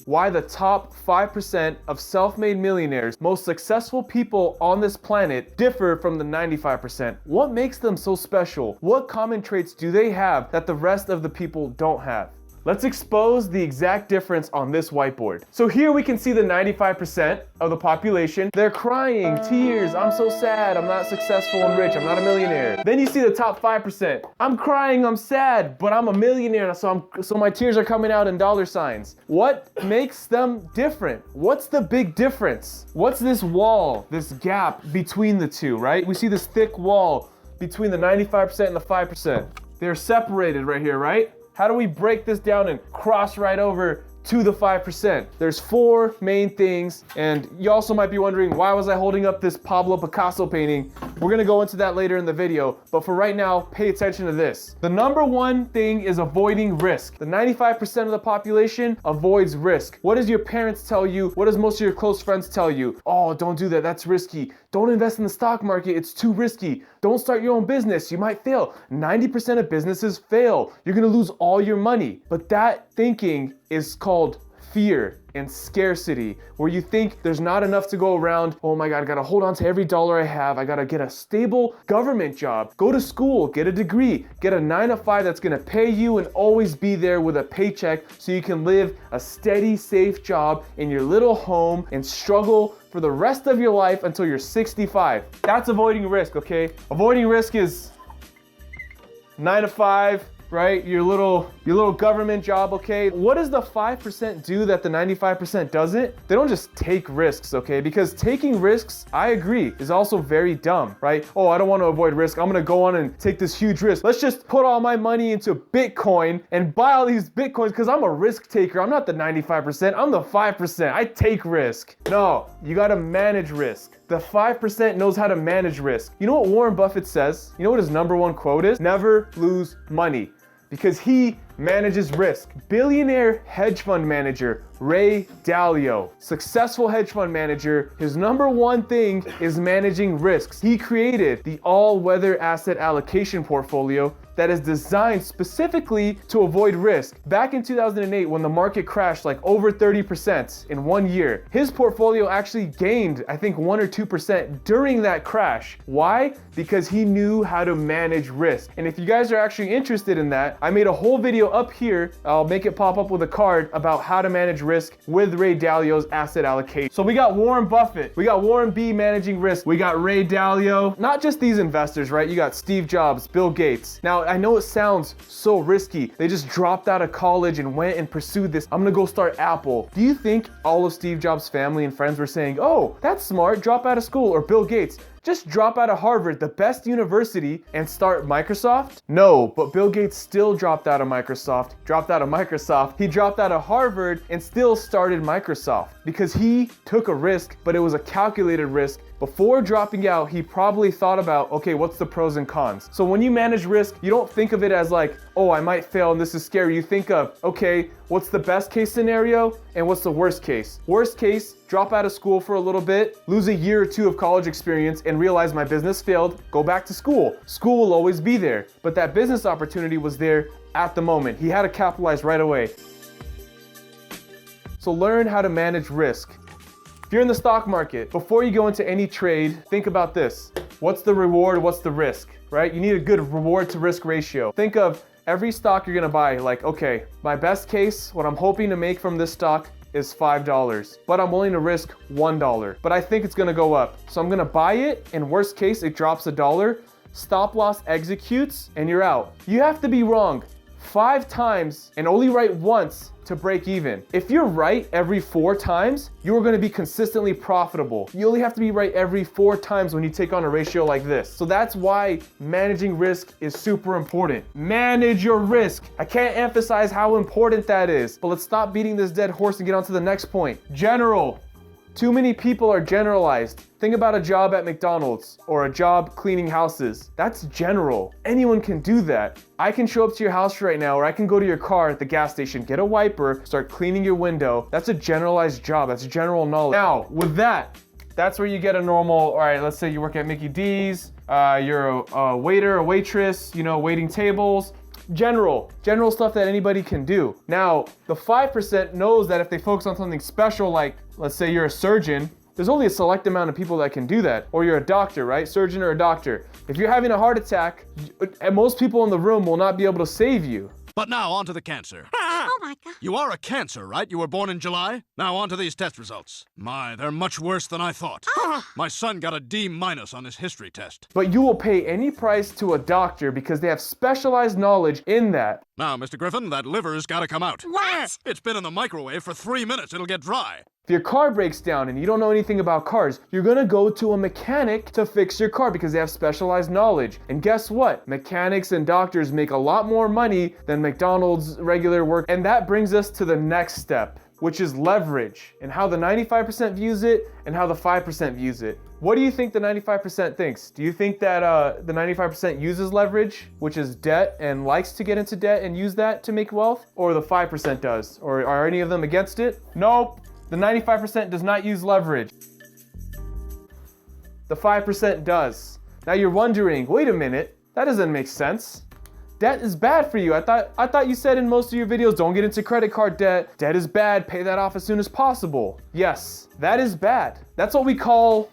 why the top 5% of self-made millionaires, most successful people on this planet, differ from the 95%. What makes them so special? What common traits do they have that the rest of the people don't have? Let's expose the exact difference on this whiteboard. So here we can see the 95% of the population. They're crying, tears, I'm so sad, I'm not successful and rich, I'm not a millionaire. Then you see the top 5%. I'm crying, I'm sad, but I'm a millionaire, so my tears are coming out in dollar signs. What makes them different? What's the big difference? What's this wall, this gap between the two, right? We see this thick wall between the 95% and the 5%. They're separated right here, right? How do we break this down and cross right over to the 5%? There's 4 main things, and you also might be wondering, why was I holding up this Pablo Picasso painting? We're gonna go into that later in the video, but for right now, pay attention to this. The number one thing is avoiding risk. The 95% of the population avoids risk. What does your parents tell you? What does most of your close friends tell you? Oh, don't do that, that's risky. Don't invest in the stock market, it's too risky. Don't start your own business, you might fail. 90% of businesses fail. You're gonna lose all your money. But that thinking is called fear and scarcity, where you think there's not enough to go around. Oh my God, I gotta hold on to every dollar I have. I gotta get a stable government job, go to school, get a degree, get a 9-to-5 that's gonna pay you and always be there with a paycheck so you can live a steady, safe job in your little home and struggle for the rest of your life until you're 65. That's avoiding risk, okay? Avoiding risk is 9-to-5, right? Your little government job, okay? What does the 5% do that the 95% doesn't? They don't just take risks, okay? Because taking risks, I agree, is also very dumb, right? Oh, I don't want to avoid risk. I'm gonna go on and take this huge risk. Let's just put all my money into Bitcoin and buy all these Bitcoins because I'm a risk taker. I'm not the 95%, I'm the 5%. I take risk. No, you gotta manage risk. The 5% knows how to manage risk. You know what Warren Buffett says? You know what his number one quote is? Never lose money. Because he manages risk. Billionaire hedge fund manager Ray Dalio, successful hedge fund manager, his number one thing is managing risks. He created the all-weather asset allocation portfolio that is designed specifically to avoid risk. Back in 2008, when the market crashed like over 30% in 1 year, his portfolio actually gained, I think, 1 or 2% during that crash. Why? Because he knew how to manage risk. And if you guys are actually interested in that, I made a whole video up here. I'll make it pop up with a card about how to manage risk with Ray Dalio's asset allocation. So we got Warren Buffett, we got Warren B managing risk, we got Ray Dalio, not just these investors, right? You got Steve Jobs, Bill Gates. Now, I know it sounds so risky. They just dropped out of college and went and pursued this. I'm gonna go start Apple. Do you think all of Steve Jobs' family and friends were saying, oh, that's smart, drop out of school? Or Bill Gates, just drop out of Harvard, the best university, and start Microsoft? No, but Bill Gates still dropped out of Microsoft. He dropped out of Harvard and still started Microsoft because he took a risk, but it was a calculated risk. Before dropping out, he probably thought about, okay, what's the pros and cons? So when you manage risk, you don't think of it as like, oh, I might fail and this is scary. You think of, okay, what's the best case scenario and what's the worst case? Worst case, drop out of school for a little bit, lose a year or 2 of college experience and realize my business failed, go back to school. School will always be there, but that business opportunity was there at the moment. He had to capitalize right away. So learn how to manage risk. If you're in the stock market, before you go into any trade, think about this. What's the reward? What's the risk, right? You need a good reward to risk ratio. Think of every stock you're gonna buy, like, okay, my best case, what I'm hoping to make from this stock is $5, but I'm willing to risk $1. But I think it's gonna go up. So I'm gonna buy it, and worst case, it drops $1. Stop loss executes, and you're out. You have to be wrong 5 times and only right once to break even. If you're right every 4 times, you are gonna be consistently profitable. You only have to be right every 4 times when you take on a ratio like this. So that's why managing risk is super important. Manage your risk. I can't emphasize how important that is, but let's stop beating this dead horse and get on to the next point. General. Too many people are generalized. Think about a job at McDonald's or a job cleaning houses. That's general. Anyone can do that. I can show up to your house right now, or I can go to your car at the gas station, get a wiper, start cleaning your window. That's a generalized job. That's general knowledge. Now, with that, that's where you get a normal, all right, let's say you work at Mickey D's, you're a waiter, a waitress, you know, waiting tables. general stuff that anybody can do. Now, the 5% knows that if they focus on something special, like let's say you're a surgeon, there's only a select amount of people that can do that. Or you're a doctor, right? Surgeon or a doctor. If you're having a heart attack, most people in the room will not be able to save you. But now on to the cancer. Oh my God. You are a Cancer, right? You were born in July? Now on to these test results. My, they're much worse than I thought. My son got a D- on his history test. But you will pay any price to a doctor because they have specialized knowledge in that. Now, Mr. Griffin, that liver's gotta come out. What? It's been in the microwave for 3 minutes. It'll get dry. If your car breaks down and you don't know anything about cars, you're gonna go to a mechanic to fix your car because they have specialized knowledge. And guess what? Mechanics and doctors make a lot more money than McDonald's regular work. And that brings us to the next step, which is leverage, and how the 95% views it and how the 5% views it. What do you think the 95% thinks? Do you think that the 95% uses leverage, which is debt, and likes to get into debt and use that to make wealth? Or the 5% does? Or are any of them against it? Nope. The 95% does not use leverage. The 5% does. Now you're wondering, wait a minute, that doesn't make sense. Debt is bad for you. I thought you said in most of your videos, don't get into credit card debt. Debt is bad, pay that off as soon as possible. Yes, that is bad. That's what we call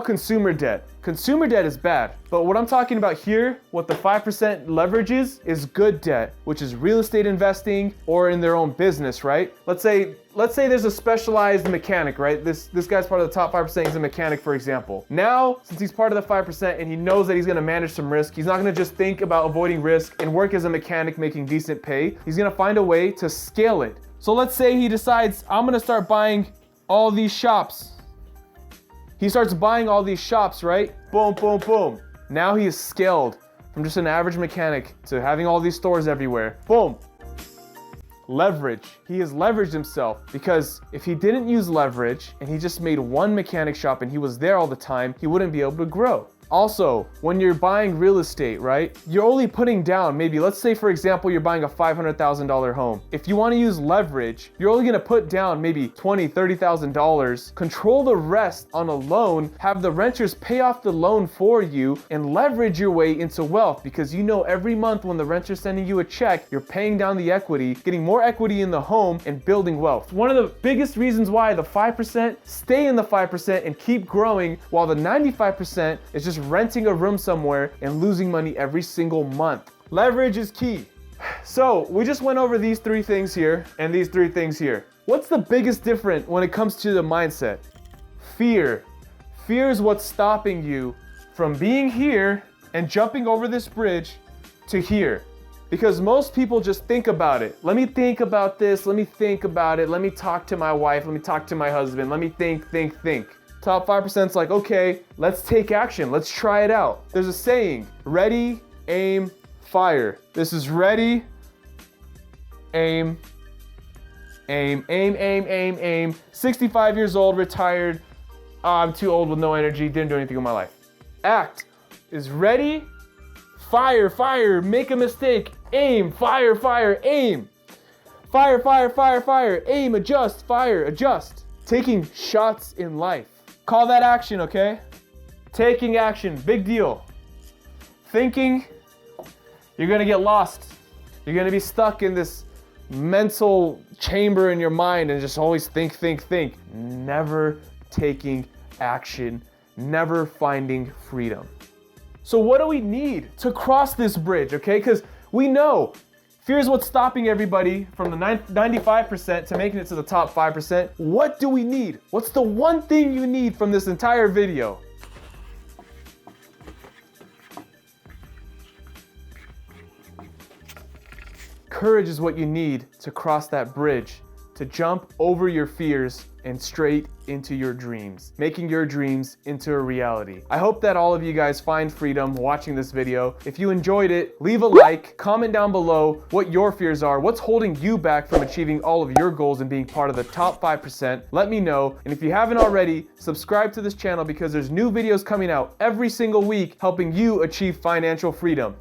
consumer debt. Consumer debt is bad, but what I'm talking about here, what the 5% leverage is good debt, which is real estate investing or in their own business, right? Let's say there's a specialized mechanic, right? This guy's part of the top 5%, he's a mechanic, for example. Now, since he's part of the 5% and he knows that he's gonna manage some risk, he's not gonna just think about avoiding risk and work as a mechanic making decent pay. He's gonna find a way to scale it. So let's say he decides, I'm gonna start buying all these shops. He starts buying all these shops, right? Boom, boom, boom. Now he is scaled from just an average mechanic to having all these stores everywhere. Boom. Leverage. He has leveraged himself because if he didn't use leverage and he just made one mechanic shop and he was there all the time, he wouldn't be able to grow. Also, when you're buying real estate, right, you're only putting down maybe, let's say for example, you're buying a $500,000 home. If you want to use leverage, you're only going to put down maybe $20,000, $30,000, control the rest on a loan, have the renters pay off the loan for you, and leverage your way into wealth because you know every month when the renter's sending you a check, you're paying down the equity, getting more equity in the home, and building wealth. One of the biggest reasons why the 5% stay in the 5% and keep growing while the 95% is just renting a room somewhere and losing money every single month. Leverage is key. So we just went over these three things here and these three things here. What's the biggest difference when it comes to the mindset? Fear. Fear is what's stopping you from being here and jumping over this bridge to here. Because most people just think about it. Let me think about this. Let me think about it. Let me talk to my wife. Let me talk to my husband. Let me think. Top 5%'s like, okay, let's take action. Let's try it out. There's a saying, ready, aim, fire. This is ready, aim, aim, aim, aim, aim, aim. 65 years old, retired. I'm too old with no energy, didn't do anything with my life. Act is ready, fire, fire, make a mistake, aim, fire, fire, aim. Fire, fire, fire, fire, aim, adjust, fire, adjust. Taking shots in life. Call that action, okay? Taking action, big deal. Thinking, you're gonna get lost. You're gonna be stuck in this mental chamber in your mind and just always think. Never taking action, never finding freedom. So what do we need to cross this bridge, okay? Because we know fear is what's stopping everybody from the 95% to making it to the top 5%. What do we need? What's the one thing you need from this entire video? Courage is what you need to cross that bridge, to jump over your fears and straight into your dreams, making your dreams into a reality. I hope that all of you guys find freedom watching this video. If you enjoyed it, leave a like, comment down below what your fears are, what's holding you back from achieving all of your goals and being part of the top 5%. Let me know. And if you haven't already, subscribe to this channel because there's new videos coming out every single week helping you achieve financial freedom.